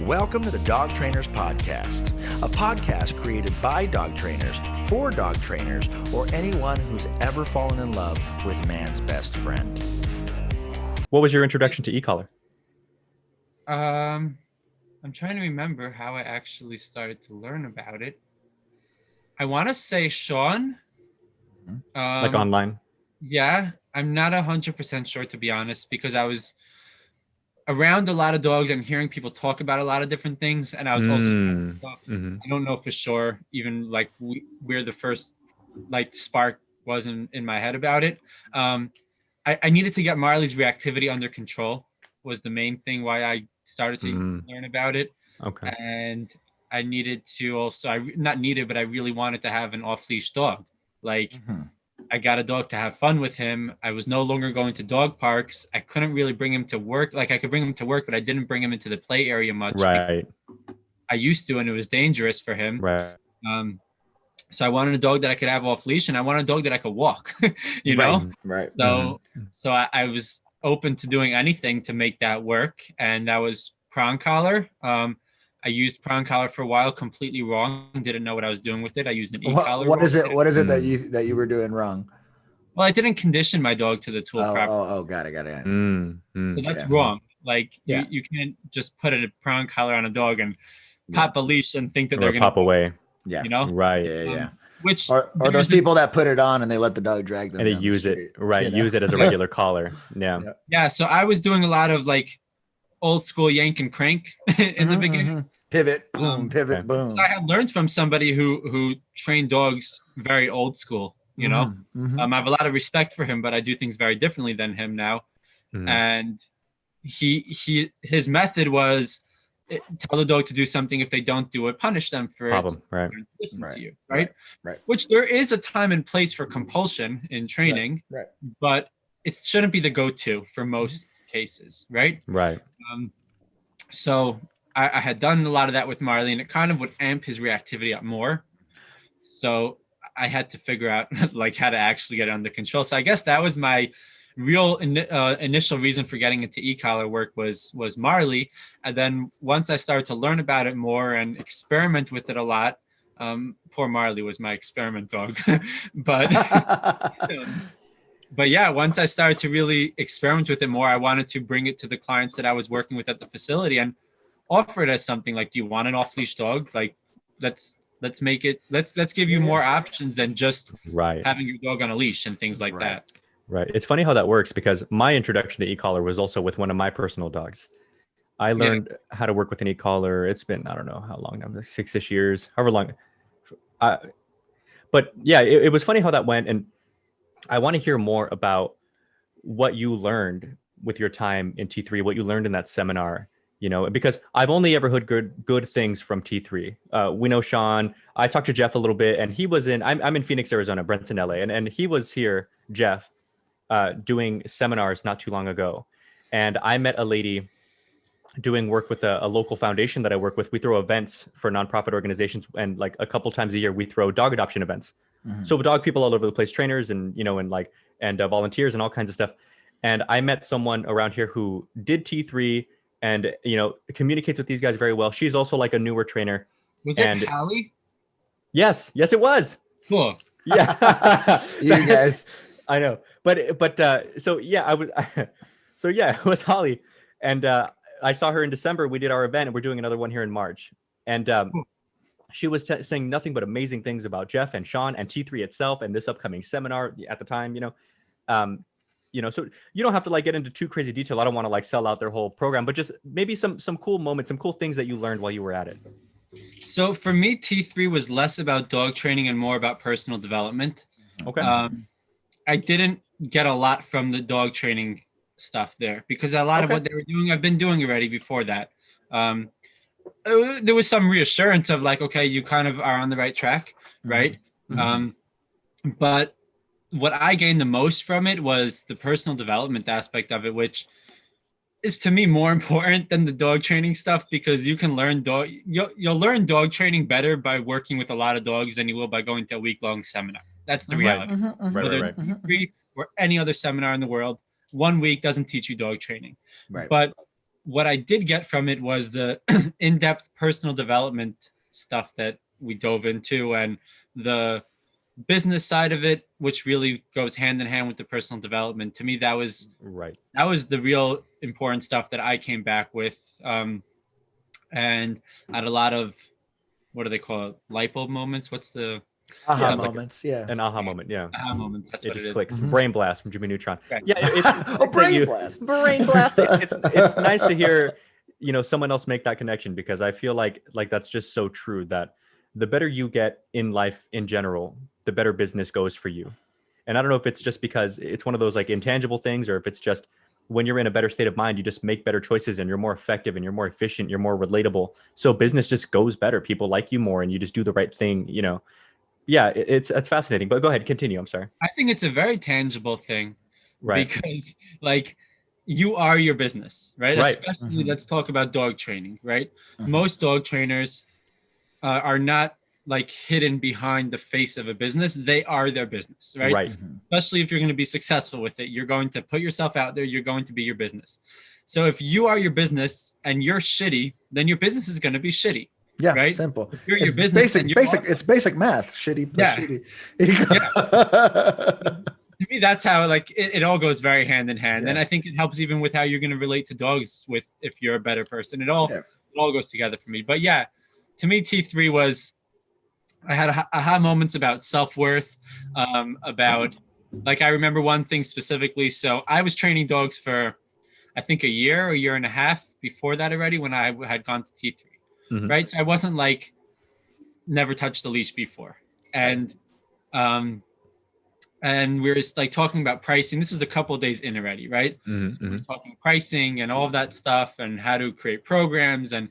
Welcome to the Dog Trainers Podcast, a podcast created by dog trainers for dog trainers or anyone who's ever fallen in love with man's best friend. What was your introduction to ECollar? I'm trying to remember how I actually started to learn about it. I want to say Sean. Like online? Yeah, I'm not 100% sure, to be honest, because I was around a lot of dogs and hearing people talk about a lot of different things, and I was also I don't know for sure even like where the first like spark was in my head about it. I needed to get Marley's reactivity under control was the main thing why I started to learn about it. Okay. And I needed to also, I really wanted to have an off-leash dog. Like I got a dog to have fun with him. I was no longer going to dog parks. I couldn't really bring him to work. Like I could bring him to work, but I didn't bring him into the play area much. Right. I used to, and it was dangerous for him. Right. So I wanted a dog that I could have off leash, and I wanted a dog that I could walk, you know? Right. So I was open to doing anything to make that work. And that was prong collar. I used prong collar for a while, completely wrong. Didn't know what I was doing with it. I used an e-collar. What is it that you were doing wrong? Well, I didn't condition my dog to the tool properly. Got it. So that's wrong. Like you can't just put a prong collar on a dog and pop a leash and think that they're going to pop away. Yeah. You know? Right. Yeah. Which or those people that put it on and they let the dog drag them. And they use it. Right. You know? Use it as a regular collar. Yeah. Yeah. So I was doing a lot of like old school yank and crank in the beginning. Pivot, boom, pivot, boom. I had learned from somebody who trained dogs very old school, you know. I have a lot of respect for him, but I do things very differently than him now. And his method was tell the dog to do something. If they don't do it, punish them for it. Right. Listen to you, right? Right. Which there is a time and place for compulsion in training, right. But it shouldn't be the go-to for most cases, right? Right. So I had done a lot of that with Marley, and it kind of would amp his reactivity up more. So I had to figure out like how to actually get it under control. So I guess that was my real initial reason for getting into e-collar work was Marley. And then once I started to learn about it more and experiment with it a lot, poor Marley was my experiment dog, but yeah, once I started to really experiment with it more, I wanted to bring it to the clients that I was working with at the facility and offer it as something like, do you want an off-leash dog? Like, let's make it, let's give you more options than just having your dog on a leash and things like that. Right. It's funny how that works because my introduction to e-collar was also with one of my personal dogs. I learned how to work with an e-collar. It's been, I don't know how long now, 6-ish years, however long. But yeah, it was funny how that went. And I want to hear more about what you learned with your time in T3, what you learned in that seminar, you know, because I've only ever heard good things from T3. We know Sean. I talked to Jeff a little bit, and he was I'm in Phoenix, Arizona, Brent's in LA, and he was here, Jeff, doing seminars not too long ago. And I met a lady doing work with a local foundation that I work with. We throw events for nonprofit organizations, and like a couple times a year, we throw dog adoption events. So dog people all over the place, trainers and, you know, and volunteers and all kinds of stuff. And I met someone around here who did T3 and, you know, communicates with these guys very well. She's also like a newer trainer. Was it Hallie? Yes, it was. Cool. Yeah. You guys. I know. But so yeah, it was Holly. And I saw her in December. We did our event, and we're doing another one here in March. And she was saying nothing but amazing things about Jeff and Sean and T3 itself and this upcoming seminar at the time, you know. So you don't have to like get into too crazy detail. I don't want to like sell out their whole program, but just maybe some cool moments, some cool things that you learned while you were at it. So for me, T3 was less about dog training and more about personal development. Okay. I didn't get a lot from the dog training stuff there because a lot of what they were doing, I've been doing already before that. There was some reassurance of like, okay, you kind of are on the right track, right? But what I gained the most from it was the personal development aspect of it, which is to me more important than the dog training stuff, because you can learn you'll learn dog training better by working with a lot of dogs than you will by going to a week-long seminar. That's the reality. Right. T3 or any other seminar in the world, 1 week doesn't teach you dog training. Right. But what I did get from it was the in-depth personal development stuff that we dove into, and the business side of it, which really goes hand in hand with the personal development. To me, that was the real important stuff that I came back with. And I had a lot of, what do they call it? Light bulb moments. What's the aha moments? An aha moment. Yeah. aha moments. That's what it is. Clicks. Brain blast from Jimmy Neutron. Right. Yeah. It's brain blast. Brain blast. It's nice to hear, someone else make that connection, because I feel like that's just so true, that the better you get in life in general, the better business goes for you. And I don't know if it's just because it's one of those like intangible things, or if it's just when you're in a better state of mind, you just make better choices and you're more effective and you're more efficient, you're more relatable. So business just goes better. People like you more and you just do the right thing, Yeah, it's fascinating. But go ahead, continue. I'm sorry. I think it's a very tangible thing, right? Because like you are your business, right? Right. Especially let's talk about dog training, right? Most dog trainers are not like hidden behind the face of a business. They are their business, right? Right. Especially if you're going to be successful with it, you're going to put yourself out there. You're going to be your business. So if you are your business and you're shitty, then your business is going to be shitty. Yeah, right. Simple. If you're your business. It's basic math. Shitty plus shitty. To me, that's how it all goes very hand in hand. And I think it helps even with how you're going to relate to dogs if you're a better person. It all goes together for me. But yeah, to me, T3 was, I had aha moments about self-worth, about I remember one thing specifically. So I was training dogs for, I think a year and a half before that already, when I had gone to T3. Right. So I wasn't never touched the leash before. And we were talking about pricing. This was a couple of days in already. Right. So we were talking pricing and all of that stuff and how to create programs. And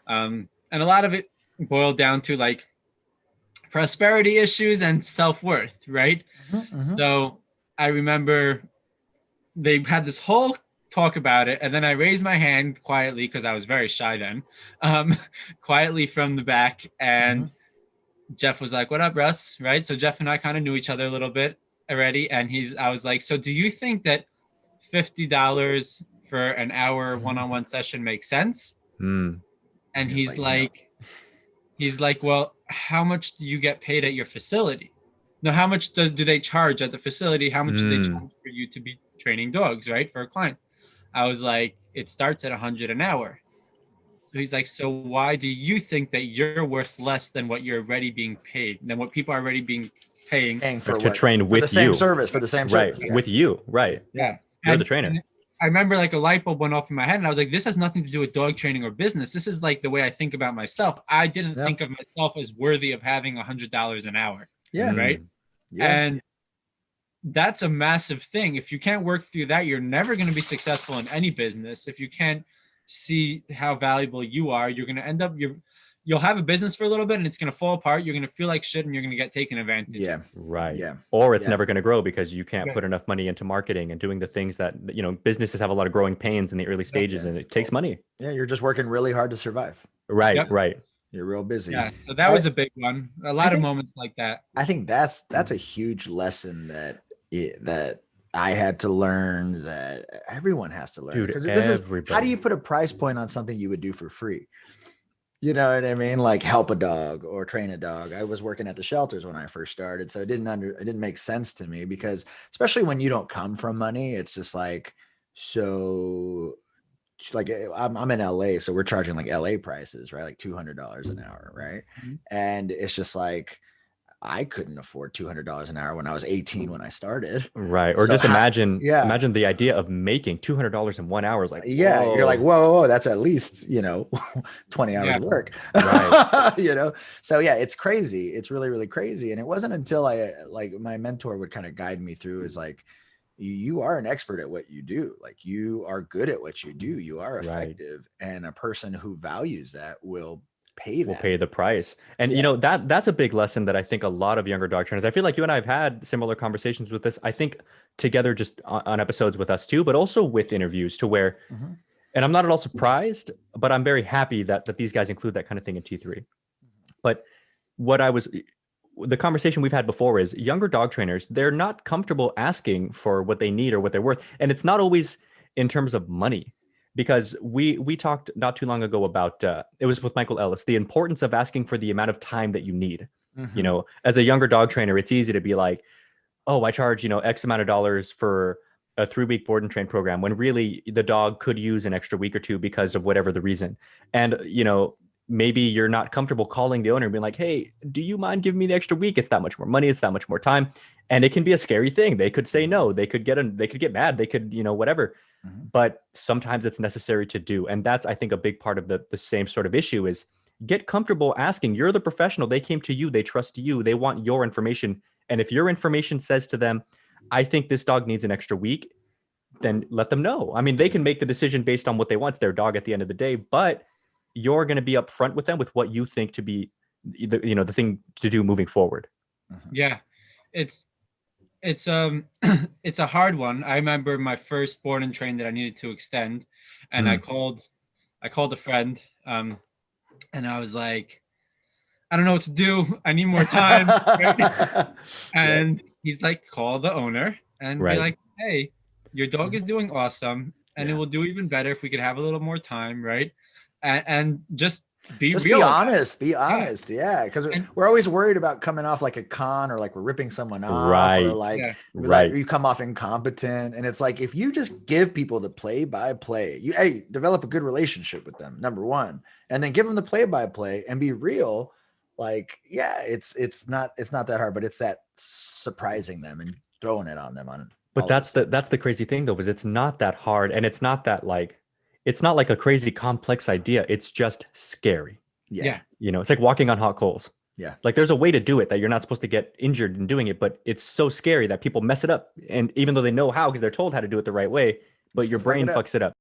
a lot of it boiled down to prosperity issues and self-worth. Right. So I remember they had this whole talk about it, and then I raised my hand quietly because I was very shy then, quietly from the back, and Jeff was like, "What up, Russ?" Right? So Jeff and I kind of knew each other a little bit already, and I was like, "So do you think that $50 for an hour one-on-one session makes sense?" And he's like, "Well, how much do you get paid at your facility? No, how much do they charge at the facility? How much do they charge for you to be training dogs, right, for a client?" I was like, "It starts at $100 an hour." So he's like, "So why do you think that you're worth less than what you're already being paid, than what people are already being paying for to train with the same service, for the same service, right? With you, right? Yeah, you're the trainer." I remember a light bulb went off in my head, and I was like, "This has nothing to do with dog training or business. This is the way I think about myself. I didn't think of myself as worthy of having $100 an hour." Yeah, right. Yeah. And that's a massive thing. If you can't work through that, you're never going to be successful in any business. If you can't see how valuable you are, you're going to end up, you'll have a business for a little bit and it's going to fall apart. You're going to feel like shit and you're going to get taken advantage of. Right. Yeah. Or it's never going to grow because you can't put enough money into marketing and doing the things that, businesses have a lot of growing pains in the early stages and it takes money. Yeah. You're just working really hard to survive. Right. Yep. Right. You're real busy. Yeah. So that was a big one. A lot of moments like that. I think that's a huge lesson that I had to learn, that everyone has to learn. Because this is, how do you put a price point on something you would do for free? You know what I mean? Like help a dog or train a dog. I was working at the shelters when I first started, so it didn't make sense to me, because especially when you don't come from money, it's just I'm in LA, so we're charging LA prices, right? $200 an hour, right? And it's just I couldn't afford $200 an hour when I was 18 when I started. Right. Or so just imagine the idea of making $200 in 1 hour is you're like, whoa, that's at least, 20 hours of work. Right. So yeah, it's crazy. It's really, really crazy. And it wasn't until my mentor would kind of guide me through is you are an expert at what you do. You are good at what you do. You are effective. Right. And a person who values that will pay the price. And that's a big lesson that I think a lot of younger dog trainers, I feel like you and I have had similar conversations with this, I think together just on episodes with us too, but also with interviews to where, and I'm not at all surprised, but I'm very happy that these guys include that kind of thing in T3. But the conversation we've had before is younger dog trainers, they're not comfortable asking for what they need or what they're worth. And it's not always in terms of money. because we talked not too long ago about it was with Michael Ellis, the importance of asking for the amount of time that you need. You know, as a younger dog trainer, it's easy to be like, oh, I charge, you know, X amount of dollars for a 3-week board and train program, when really the dog could use an extra week or two because of whatever the reason. And, you know, maybe you're not comfortable calling the owner and being like, hey, do you mind giving me the extra week? It's that much more money. It's that much more time. And it can be a scary thing. They could say no, they could get mad. They could, you know, whatever. But sometimes it's necessary to do. And that's, I think, a big part of the same sort of issue is get comfortable asking. You're the professional. They came to you. They trust you. They want your information. And if your information says to them, I think this dog needs an extra week, then let them know. I mean, they can make the decision based on what they want. It's their dog at the end of the day, but you're going to be upfront with them with what you think to be the, you know, the thing to do moving forward. Yeah. It's it's a hard one. I remember my first board and train that I needed to extend, and I called a friend, and I was like, I don't know what to do. I need more time. Right? And he's like, call the owner and be like, hey, your dog is doing awesome, and it will do even better if we could have a little more time, right? And just be real. Be honest. Yeah. Because we're always worried about coming off like a con, or like we're ripping someone off, or like, you come off incompetent. And it's like, if you just give people the play-by-play, you develop a good relationship with them, number one, and then give them the play-by-play and be real. Like, yeah, it's not that hard, but it's that surprising them and throwing it on them on. But that's the crazy thing though, is it's not that hard, and it's not that like, it's not like a crazy complex idea. It's just scary. Yeah. You know, it's like walking on hot coals. Yeah. Like there's a way to do it that you're not supposed to get injured in doing it, but it's so scary that people mess it up. And even though they know how, because they're told how to do it the right way, but your brain fucks it up.